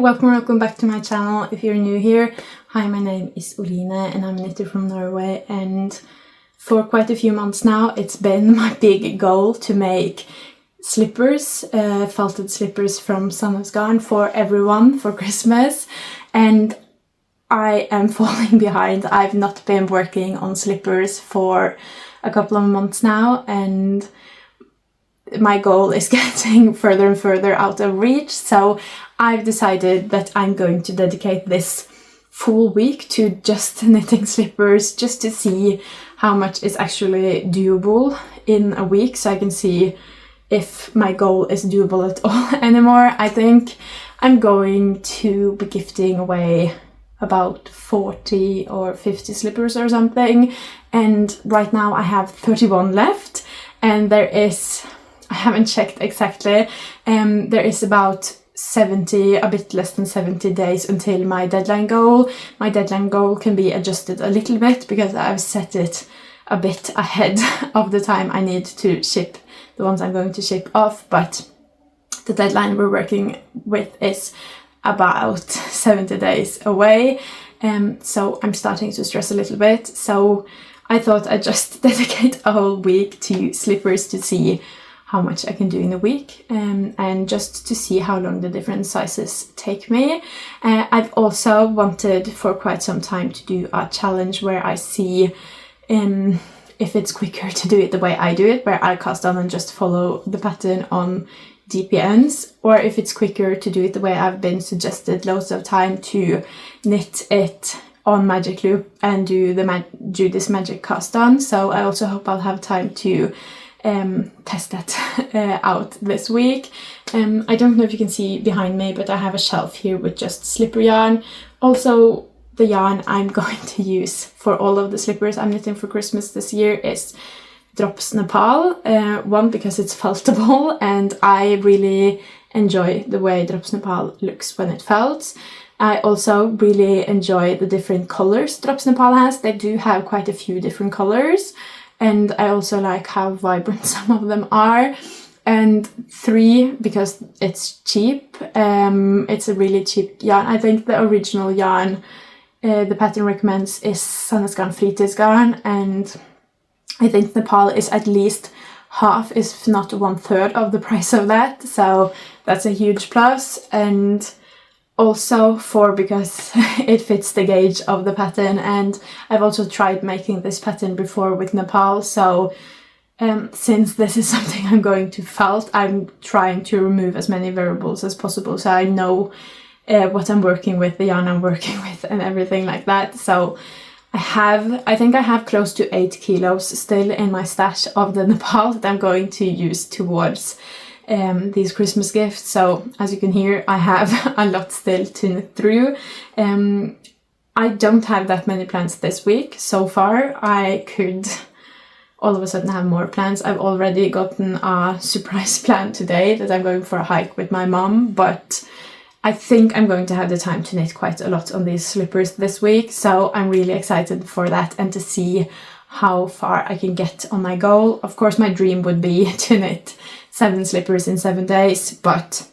welcome back to my channel. If you're new here, hi, my name is Oline and I'm a knitter from Norway, and for quite a few months now it's been my big goal to make slippers, felted slippers from Sandnes Garn for everyone for Christmas, and I am falling behind. I've not been working on slippers for a couple of months now, and my goal is getting further and further out of reach, so I've decided that I'm going to dedicate this full week to just knitting slippers, just to see how much is actually doable in a week, so I can see if my goal is doable at all anymore. I think I'm going to be gifting away about 40 or 50 slippers or something, and right now I have 31 left, and there is, I haven't checked exactly, there is about 70, a bit less than 70 days until my deadline goal. My deadline goal can be adjusted a little bit because I've set it a bit ahead of the time I need to ship the ones I'm going to ship off, but the deadline we're working with is about 70 days away, so I'm starting to stress a little bit. So I thought I'd just dedicate a whole week to slippers to see how much I can do in a week, and just to see how long the different sizes take me. I've also wanted for quite some time to do a challenge where I see if it's quicker to do it the way I do it, where I cast on and just follow the pattern on DPNs, or if it's quicker to do it the way I've been suggested loads of time, to knit it on magic loop and do this magic cast on. So I also hope I'll have time to test that out this week. I don't know if you can see behind me, but I have a shelf here with just slipper yarn. Also, the yarn I'm going to use for all of the slippers I'm knitting for Christmas this year is Drops Nepal. One, because it's feltable and I really enjoy the way Drops Nepal looks when it felts. I also really enjoy the different colors Drops Nepal has. They do have quite a few different colors, and I also like how vibrant some of them are. And 3, because it's cheap. It's a really cheap yarn. I think the original yarn the pattern recommends is Sandnes Garn Fritidsgarn, and I think Nepal is at least half, if not 1/3 of the price of that, so that's a huge plus. And also 4, because it fits the gauge of the pattern, and I've also tried making this pattern before with Nepal, so since this is something I'm going to felt, I'm trying to remove as many variables as possible so I know what I'm working with, the yarn I'm working with, and everything like that. So I think I have close to 8 kilos still in my stash of the Nepal that I'm going to use towards these Christmas gifts. So as you can hear, I have a lot still to knit through. I don't have that many plans this week so far. I could all of a sudden have more plans. I've already gotten a surprise plan today that I'm going for a hike with my mom, but I think I'm going to have the time to knit quite a lot on these slippers this week, so I'm really excited for that and to see how far I can get on my goal. Of course, my dream would be to knit 7 slippers in 7 days, but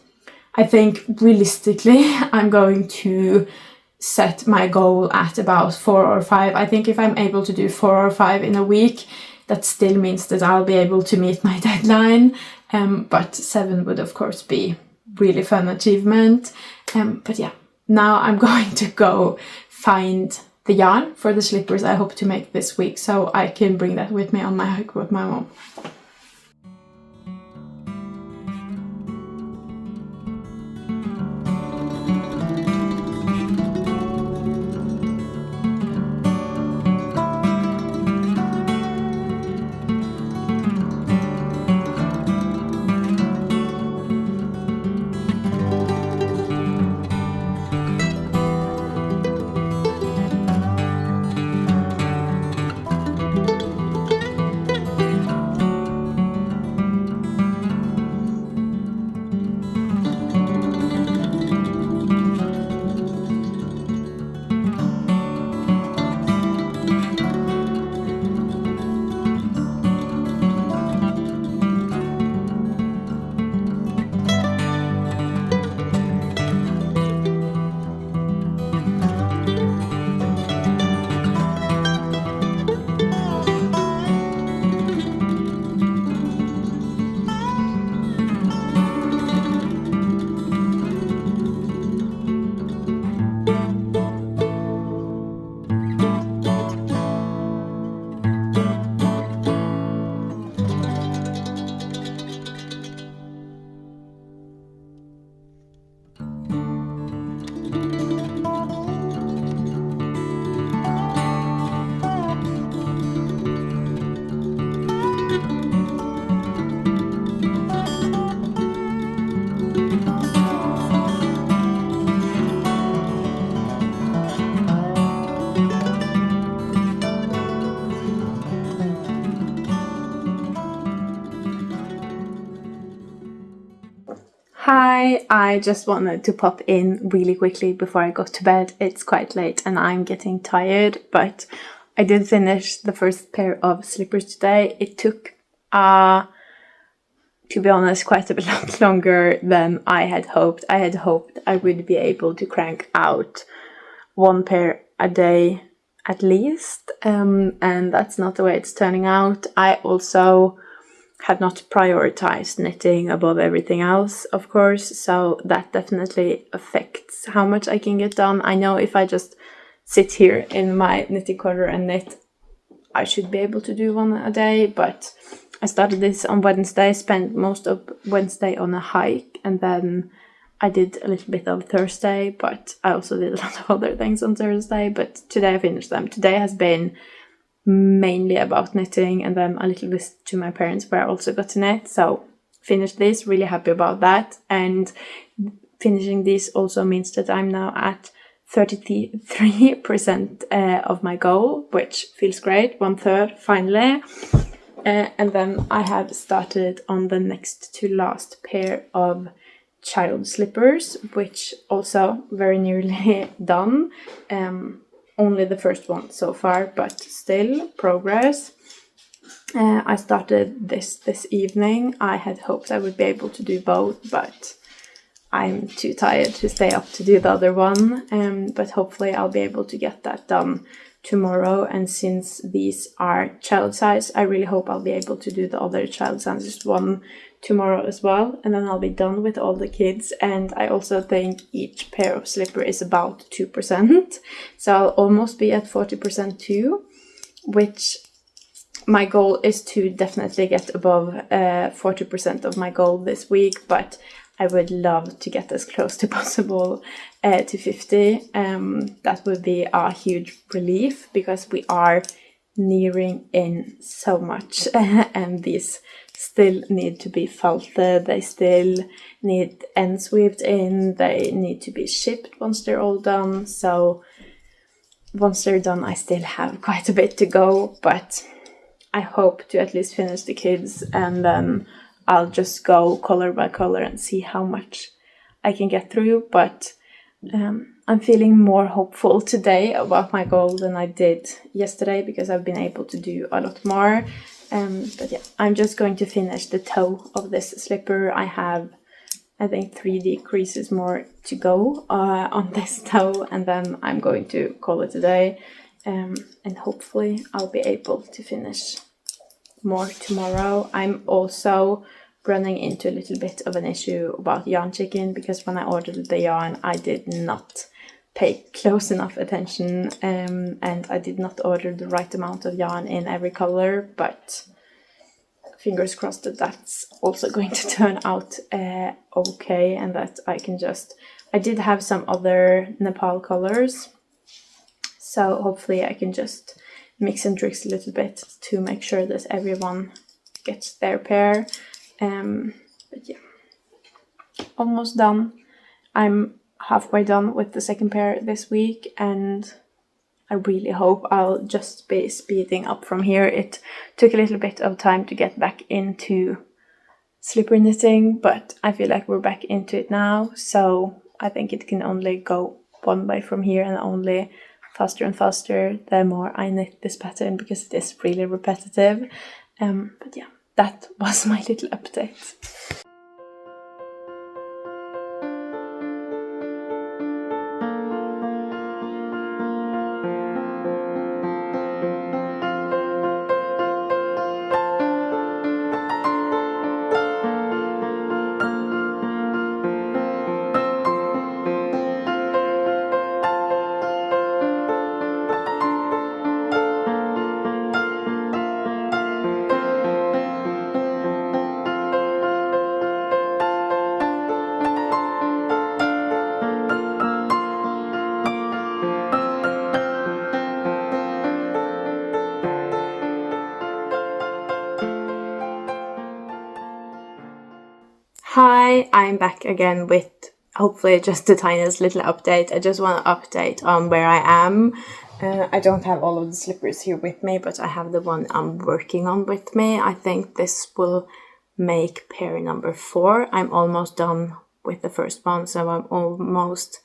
I think realistically I'm going to set my goal at about 4 or 5. I think if I'm able to do 4 or 5 in a week, that still means that I'll be able to meet my deadline, but 7 would of course be really fun achievement. But yeah, now I'm going to go find the yarn for the slippers I hope to make this week, so I can bring that with me on my hike with my mom. Hi, I just wanted to pop in really quickly before I go to bed. It's quite late and I'm getting tired, but I did finish the first pair of slippers today. It took, to be honest, quite a lot longer than I had hoped. I had hoped I would be able to crank out one pair a day at least, and that's not the way it's turning out. I also have not prioritized knitting above everything else, of course, so that definitely affects how much I can get done. I know if I just sit here in my knitting corner and knit, I should be able to do one a day, but I started this on Wednesday, spent most of Wednesday on a hike, and then I did a little bit of Thursday, but I also did a lot of other things on Thursday, but today I finished them. Today has been mainly about knitting and then a little bit to my parents where I also got to knit, so finished this, really happy about that. And finishing this also means that I'm now at 33% of my goal, which feels great, 1/3 finally. And then I have started on the next to last pair of child slippers, which also very nearly done. Only the first one so far, but still progress. I started this evening. I had hoped I would be able to do both, but I'm too tired to stay up to do the other one. But hopefully I'll be able to get that done tomorrow. And since these are child size, I really hope I'll be able to do the other child size one tomorrow as well, and then I'll be done with all the kids. And I also think each pair of slipper is about 2%, so I'll almost be at 40% too, which my goal is to definitely get above 40% of my goal this week, but I would love to get as close to possible to 50. That would be a huge relief because we are nearing in so much and these still need to be felted, they still need ends weaved in, they need to be shipped once they're all done. So once they're done, I still have quite a bit to go, but I hope to at least finish the kids, and then I'll just go color by color and see how much I can get through. But I'm feeling more hopeful today about my goal than I did yesterday because I've been able to do a lot more. But yeah, I'm just going to finish the toe of this slipper. I have, I think, 3 decreases more to go on this toe, and then I'm going to call it a day. And hopefully I'll be able to finish more tomorrow. I'm also running into a little bit of an issue about yarn chicken because when I ordered the yarn, I did not pay close enough attention, and I did not order the right amount of yarn in every color, but fingers crossed that that's also going to turn out okay, and that I did have some other Nepal colors, so hopefully I can just mix and tricks a little bit to make sure that everyone gets their pair. But yeah, almost done. I'm halfway done with the second pair this week, and I really hope I'll just be speeding up from here. It took a little bit of time to get back into slipper knitting, but I feel like we're back into it now, so I think it can only go one way from here, and only faster and faster the more I knit this pattern because it is really repetitive. But yeah, that was my little update. Hi, I'm back again with hopefully just the tiniest little update. I just want to update on where I am. I don't have all of the slippers here with me, but I have the one I'm working on with me. I think this will make pair number 4. I'm almost done with the first one, so I'm almost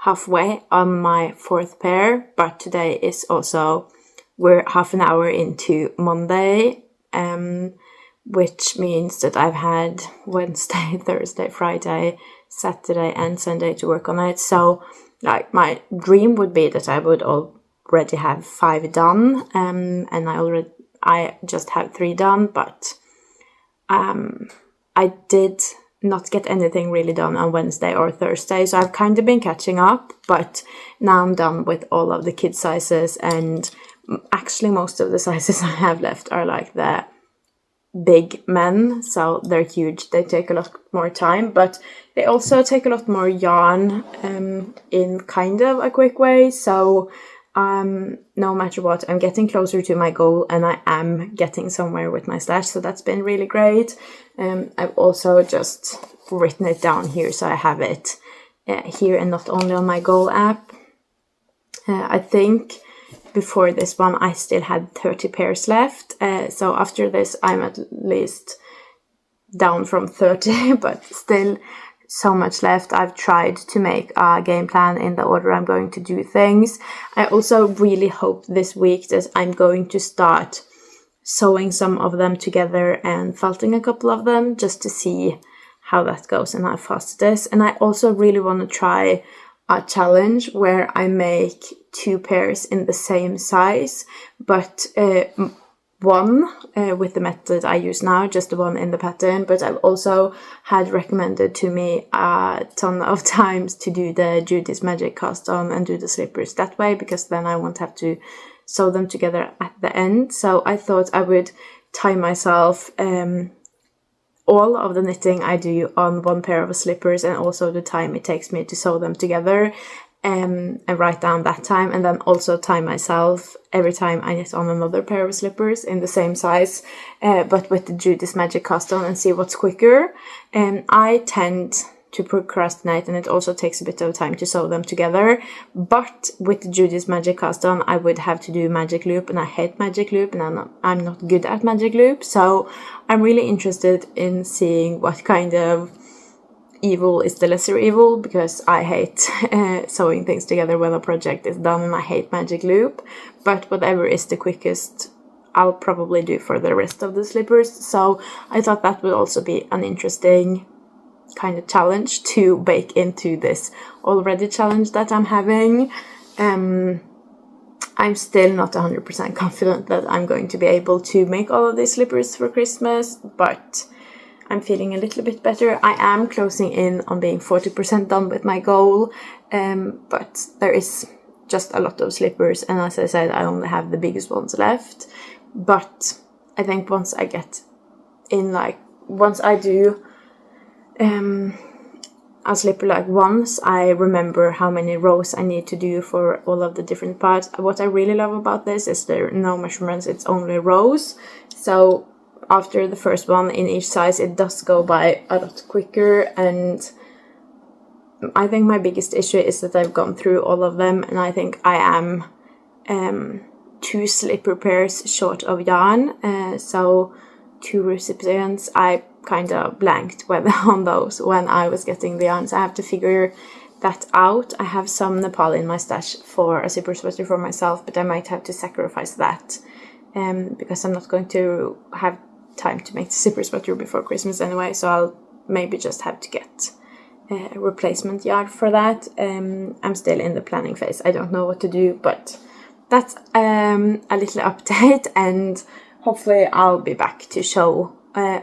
halfway on my 4th pair. But today is also, we're half an hour into Monday, which means that I've had Wednesday, Thursday, Friday, Saturday and Sunday to work on it. So like my dream would be that I would already have 5 done, and I just have 3 done, but I did not get anything really done on Wednesday or Thursday, so I've kind of been catching up, but now I'm done with all of the kid sizes, and actually most of the sizes I have left are like the big men, so they're huge. They take a lot more time, but they also take a lot more yarn in kind of a quick way, so no matter what, I'm getting closer to my goal, and I am getting somewhere with my stash, so that's been really great. I've also just written it down here, so I have it here and not only on my goal app. I think before this one I still had 30 pairs left, so after this I'm at least down from 30, but still so much left. I've tried to make a game plan in the order I'm going to do things. I also really hope this week that I'm going to start sewing some of them together and felting a couple of them, just to see how that goes and how fast it is. And I also really want to try a challenge where I make 2 pairs in the same size, but one with the method I use now, just the one in the pattern, but I've also had recommended to me a ton of times to do the Judy's Magic cast on and do the slippers that way, because then I won't have to sew them together at the end. So I thought I would time myself all of the knitting I do on 1 pair of slippers, and also the time it takes me to sew them together, and write down that time, and then also time myself every time I knit on another pair of slippers in the same size, but with the Judy's Magic cast on, and see what's quicker. I tend to procrastinate, and it also takes a bit of time to sew them together, but with the Judy's Magic cast on I would have to do magic loop, and I hate magic loop, and I'm not good at magic loop, so I'm really interested in seeing what kind of evil is the lesser evil, because I hate sewing things together when a project is done, and I hate magic loop, but whatever is the quickest I'll probably do for the rest of the slippers. So I thought that would also be an interesting kind of challenge to bake into this already challenge that I'm having. I'm still not 100% confident that I'm going to be able to make all of these slippers for Christmas, but I'm feeling a little bit better. I am closing in on being 40% done with my goal, but there is just a lot of slippers, and as I said, I only have the biggest ones left. But I think once I get in, like, once I do a slipper like once, I remember how many rows I need to do for all of the different parts. What I really love about this is there are no measurements, it's only rows. So after the first one in each size, it does go by a lot quicker, and I think my biggest issue is that I've gone through all of them, and I think I am 2 slipper pairs short of yarn, so 2 recipients. I kind of blanked on those when I was getting the yarn, so I have to figure that out. I have some Nepal in my stash for a zipper sweater for myself, but I might have to sacrifice that because I'm not going to have time to make the zipper sweater before Christmas anyway, so I'll maybe just have to get a replacement yarn for that. I'm still in the planning phase. I don't know what to do, but that's a little update, and hopefully I'll be back to show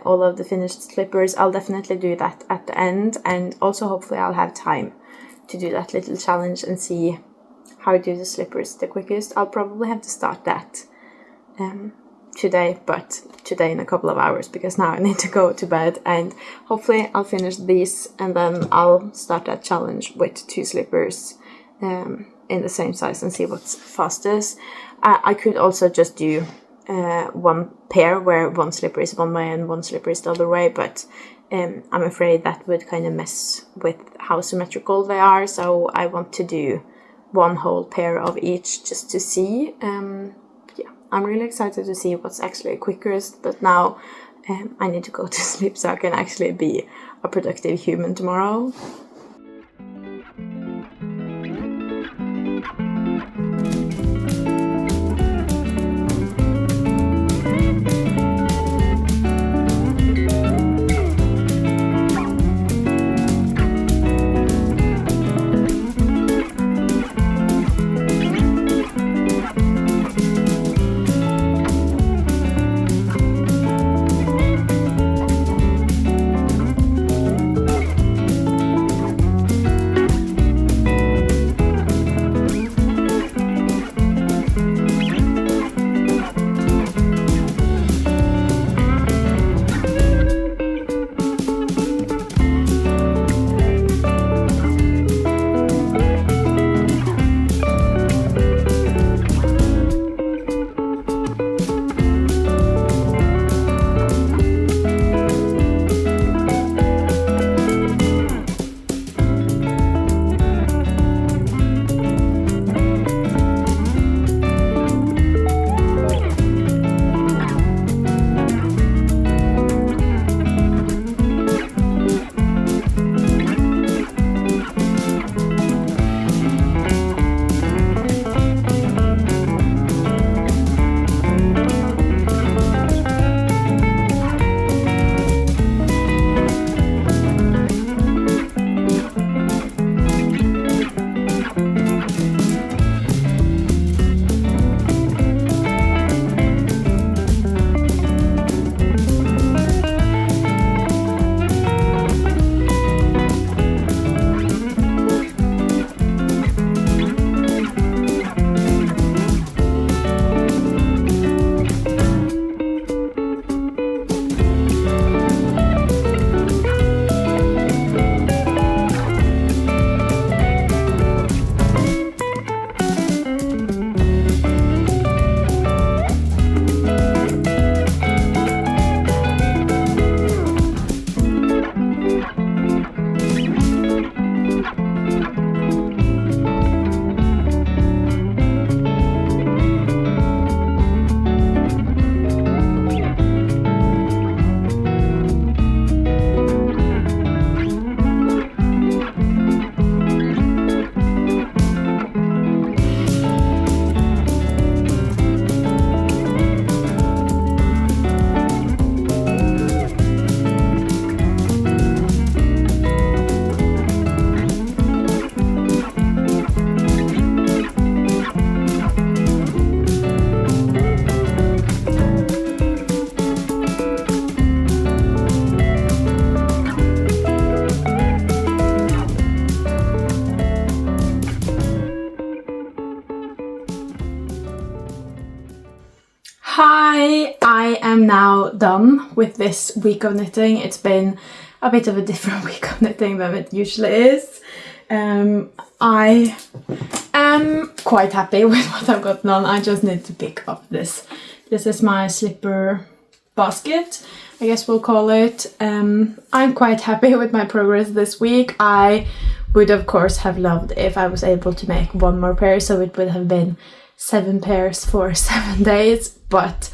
all of the finished slippers. I'll definitely do that at the end, and also hopefully I'll have time to do that little challenge and see how I do the slippers the quickest. I'll probably have to start that today, but today in a couple of hours, because now I need to go to bed, and hopefully I'll finish these, and then I'll start that challenge with 2 slippers in the same size and see what's fastest. I could also just do 1 pair where 1 slipper is one way and 1 slipper is the other way, but I'm afraid that would kind of mess with how symmetrical they are, so I want to do 1 whole pair of each just to see. I'm really excited to see what's actually quickest, but now I need to go to sleep so I can actually be a productive human tomorrow. Hi, I am now done with this week of knitting. It's been a bit of a different week of knitting than it usually is. I am quite happy with what I've got done. I just need to pick up this. This is my slipper basket, I guess we'll call it. I'm quite happy with my progress this week. I would of course have loved if I was able to make one more pair, so it would have been 7 pairs for 7 days, but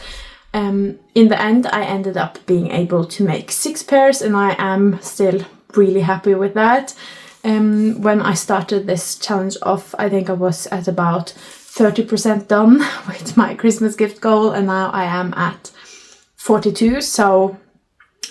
in the end I ended up being able to make 6 pairs, and I am still really happy with that. When I started this challenge off, I think I was at about 30% done with my Christmas gift goal, and now I am at 42. So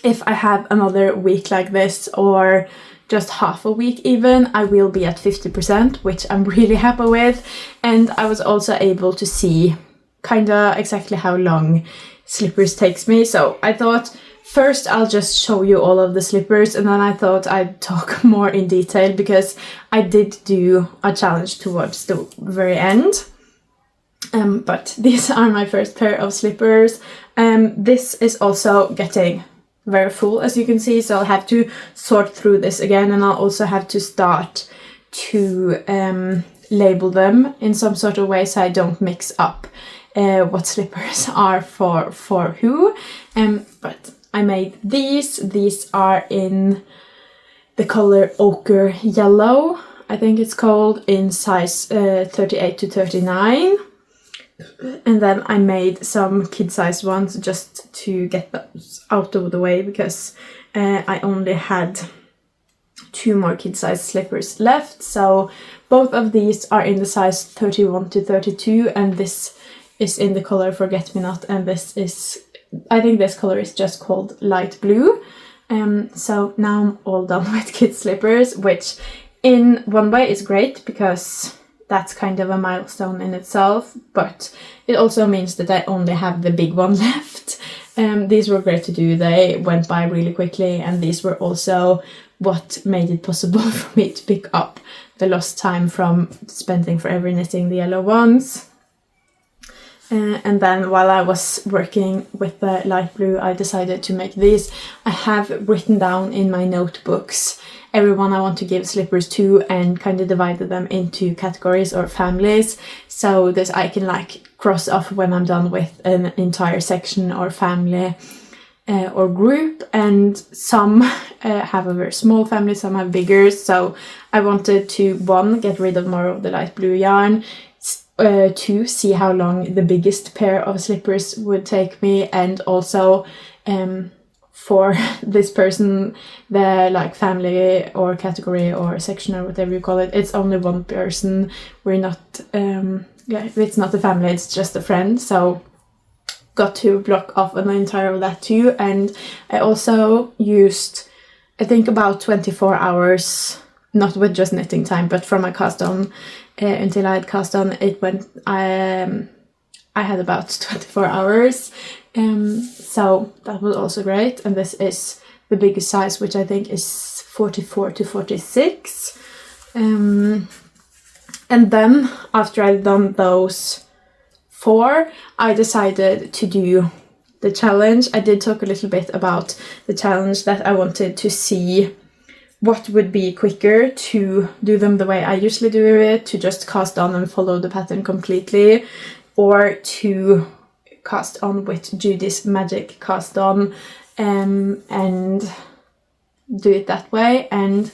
if I have another week like this, or just half a week even, I will be at 50%, which I'm really happy with. And I was also able to see kinda exactly how long slippers takes me. So I thought first I'll just show you all of the slippers, and then I thought I'd talk more in detail because I did do a challenge towards the very end. But these are my first pair of slippers. This is also getting very full, as you can see, so I'll have to sort through this again, and I'll also have to start to label them in some sort of way so I don't mix up what slippers are for who. But I made these. These are in the color ochre yellow, I think it's called, in size 38 to 39. And then I made some kid-sized ones just to get those out of the way, because I only had 2 more kid-sized slippers left. So both of these are in the size 31 to 32, and this is in the color Forget Me Not, and this is, I think this color is just called light blue. So now I'm all done with kid slippers, which in one way is great because that's kind of a milestone in itself, but it also means that I only have the big one left. These were great to do, they went by really quickly, and these were also what made it possible for me to pick up the lost time from spending forever knitting the yellow ones. And then while I was working with the light blue, I decided to make these. I have written down in my notebooks everyone I want to give slippers to and kind of divided them into categories or families, so that I can like cross off when I'm done with an entire section or family or group. And some have a very small family, some have bigger, so I wanted to, 1, get rid of more of the light blue yarn, 2, see how long the biggest pair of slippers would take me, and also for this person, the like family or category or section or whatever you call it, it's only 1 person. We're not, it's not a family, it's just a friend, so got to block off an entire of that too. And I also used, I think, about 24 hours, not with just knitting time, but from my cast on until I had cast on, it went, I had about 24 hours, so that was also great. And this is the biggest size, which I think is 44 to 46. And then after I'd done those 4, I decided to do the challenge. I did talk a little bit about the challenge, that I wanted to see what would be quicker, to do them the way I usually do it, to just cast on and follow the pattern completely, or to cast on with Judy's magic cast on and do it that way. And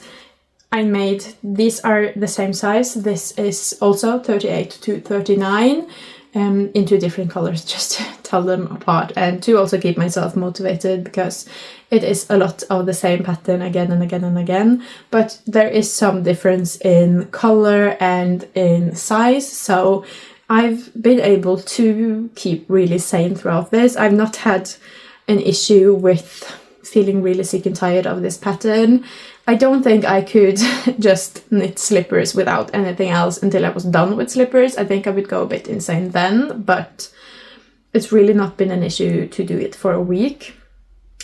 I made, these are the same size, this is also 38 to 39, into different colors, just to tell them apart and to also keep myself motivated, because it is a lot of the same pattern again and again and again, but there is some difference in color and in size, so I've been able to keep really sane throughout this. I've not had an issue with feeling really sick and tired of this pattern. I don't think I could just knit slippers without anything else until I was done with slippers. I think I would go a bit insane then, but it's really not been an issue to do it for a week.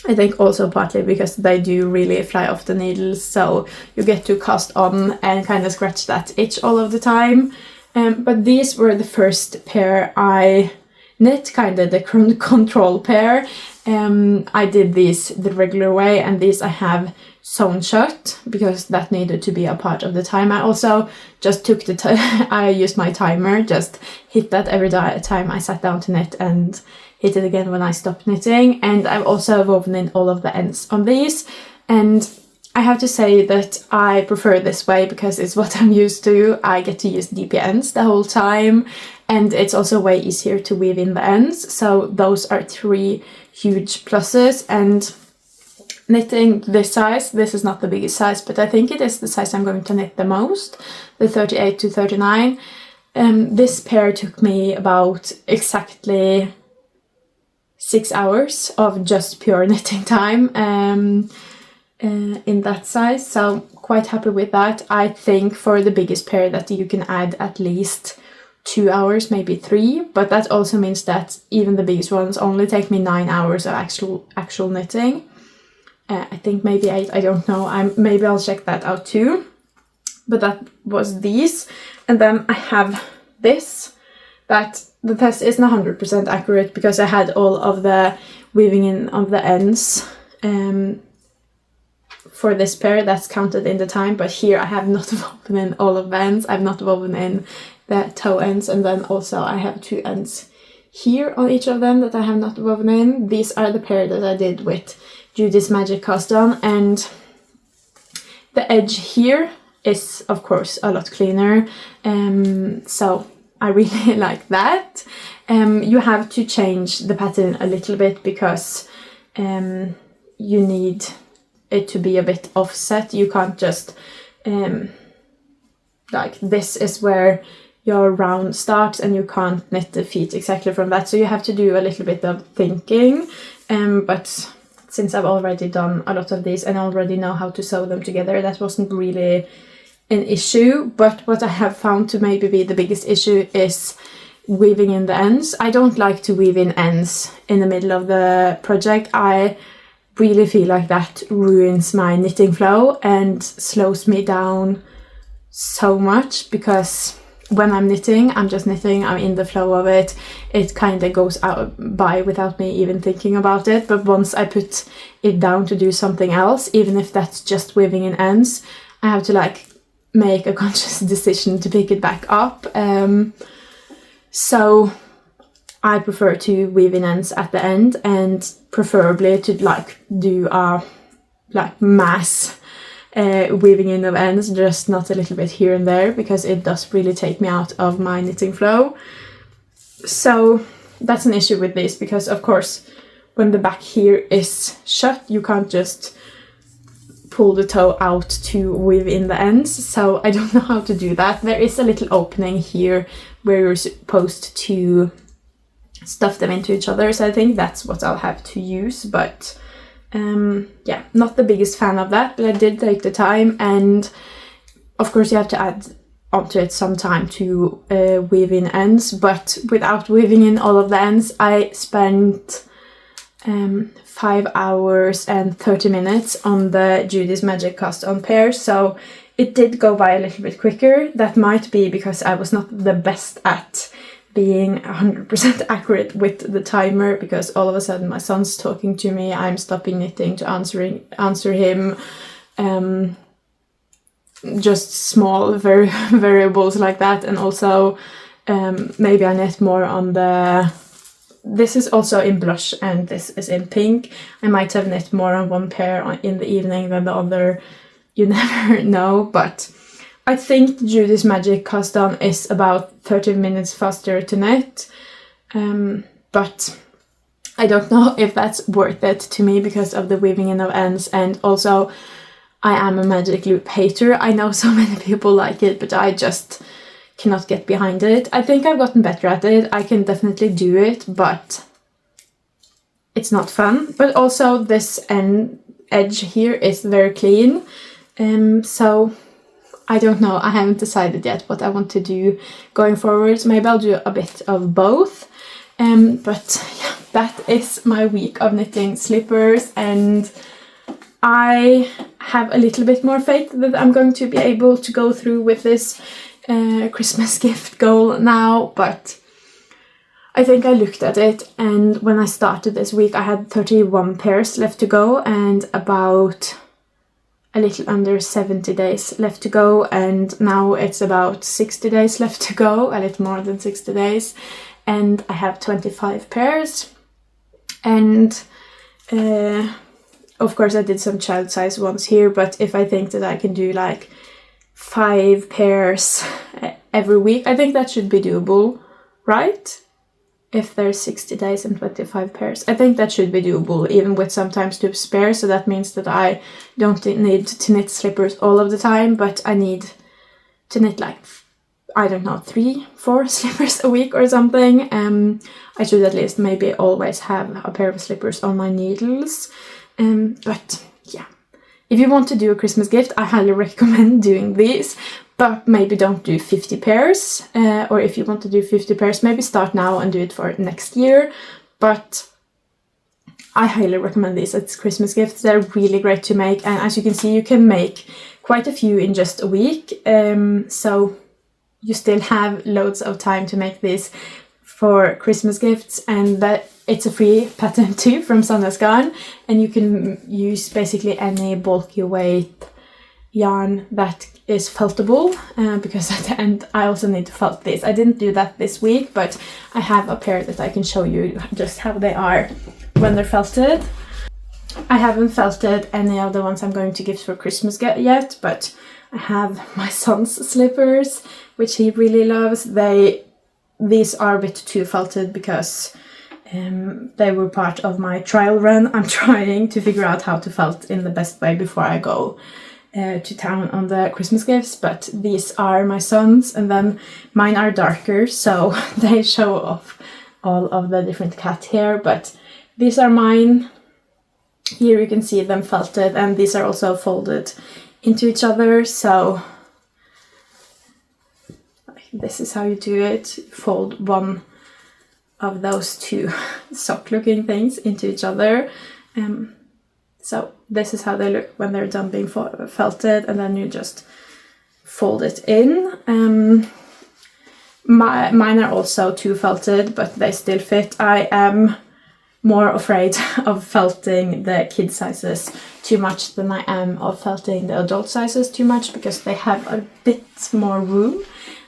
I think also partly because they do really fly off the needles, so you get to cast on and kind of scratch that itch all of the time. But these were the first pair I knit, kind of the control pair. I did these the regular way, and these I have sewn shut because that needed to be a part of the time. I also just took the I used my timer, just hit that every time I sat down to knit and hit it again when I stopped knitting. And I've also woven in all of the ends on these, and I have to say that I prefer this way because it's what I'm used to. I get to use DP ends the whole time, and it's also way easier to weave in the ends. So those are 3 huge pluses. And knitting this size, this is not the biggest size, but I think it is the size I'm going to knit the most, the 38 to 39. This pair took me about exactly 6 hours of just pure knitting time in that size, so quite happy with that. I think for the biggest pair that you can add at least 2 hours, maybe 3, but that also means that even the biggest ones only take me 9 hours of actual knitting. I think maybe 8, I don't know. Maybe I'll check that out too. But that was these. And then I have this, that the test isn't 100% accurate because I had all of the weaving in of the ends for this pair. That's counted in the time, but here I have not woven in all of the ends. I've not woven in the toe ends, and then also I have 2 ends here on each of them that I have not woven in. These are the pair that I did with Judy's Magic Cast On, and the edge here is of course a lot cleaner, so I really like that. You have to change the pattern a little bit because you need it to be a bit offset. You can't just like this is where your round starts and you can't knit the feet exactly from that, so you have to do a little bit of thinking, but since I've already done a lot of these and already know how to sew them together, that wasn't really an issue. But what I have found to maybe be the biggest issue is weaving in the ends. I don't like to weave in ends in the middle of the project. I really feel like that ruins my knitting flow and slows me down so much, because when I'm knitting, I'm just knitting, I'm in the flow of it. It kind of goes out by without me even thinking about it. But once I put it down to do something else, even if that's just weaving in ends, I have to like make a conscious decision to pick it back up. So I prefer to weave in ends at the end, and preferably to like do a like mass weaving in of ends, just not a little bit here and there, because it does really take me out of my knitting flow. So that's an issue with this, because of course when the back here is shut, you can't just pull the toe out to weave in the ends, so I don't know how to do that. There is a little opening here where you're supposed to stuff them into each other, so I think that's what I'll have to use. But yeah, not the biggest fan of that, but I did take the time, and of course you have to add onto it some time to weave in ends, but without weaving in all of the ends, I spent 5 hours and 30 minutes on the Judy's Magic cast on pair, so it did go by a little bit quicker. That might be because I was not the best at being 100% accurate with the timer, because all of a sudden my son's talking to me, I'm stopping knitting to answer him, just small variables like that. And also maybe I knit more on the, this is also in blush and this is in pink. I might have knit more on one pair in the evening than the other, you never know. But I think Judy's Magic cast on is about 30 minutes faster to knit, but I don't know if that's worth it to me because of the weaving in of ends, and also I am a magic loop hater. I know so many people like it, but I just cannot get behind it. I think I've gotten better at it. I can definitely do it, but it's not fun. But also this edge here is very clean, so I don't know, I haven't decided yet what I want to do going forward. Maybe I'll do a bit of both. But yeah, that is my week of knitting slippers, and I have a little bit more faith that I'm going to be able to go through with this Christmas gift goal now. But I think I looked at it, and when I started this week I had 31 pairs left to go and about a little under 70 days left to go, and now it's about 60 days left to go, a little more than 60 days, and I have 25 pairs. And of course I did some child size ones here, but if I think that I can do like 5 pairs every week, I think that should be doable, right? If there's 60 days and 25 pairs. I think that should be doable, even with sometimes 2 spares, so that means that I don't need to knit slippers all of the time, but I need to knit like, I don't know, 3-4 slippers a week or something. I should at least maybe always have a pair of slippers on my needles. But yeah, if you want to do a Christmas gift, I highly recommend doing these. But maybe don't do 50 pairs, or if you want to do 50 pairs, maybe start now and do it for next year. But I highly recommend these as Christmas gifts. They're really great to make, and as you can see, you can make quite a few in just a week. So you still have loads of time to make these for Christmas gifts, and that it's a free pattern too from Sandnes Garn, and you can use basically any bulky weight yarn that is feltable, because at the end I also need to felt this. I didn't do that this week, but I have a pair that I can show you just how they are when they're felted. I haven't felted any of the ones I'm going to give for Christmas yet, but I have my son's slippers, which he really loves. They these are a bit too felted because they were part of my trial run. I'm trying to figure out how to felt in the best way before I go to town on the Christmas gifts, but these are my son's, and then mine are darker, so they show off all of the different cat hair, but these are mine. Here you can see them felted, and these are also folded into each other, so this is how you do it. Fold one of those two sock looking things into each other. So this is how they look when they're done being felted, and then you just fold it in. Mine are also too felted, but they still fit. I am more afraid of felting the kid sizes too much than I am of felting the adult sizes too much, because they have a bit more room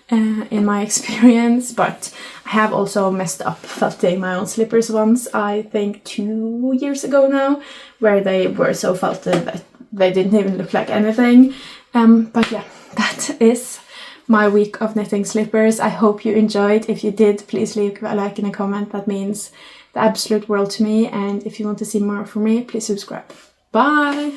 in my experience. But I have also messed up felting my own slippers once, I think 2 years ago now, where they were so felted that they didn't even look like anything. But yeah, that is my week of knitting slippers. I hope you enjoyed. If you did, please leave a like and a comment. That means the absolute world to me. And if you want to see more from me, please subscribe. Bye!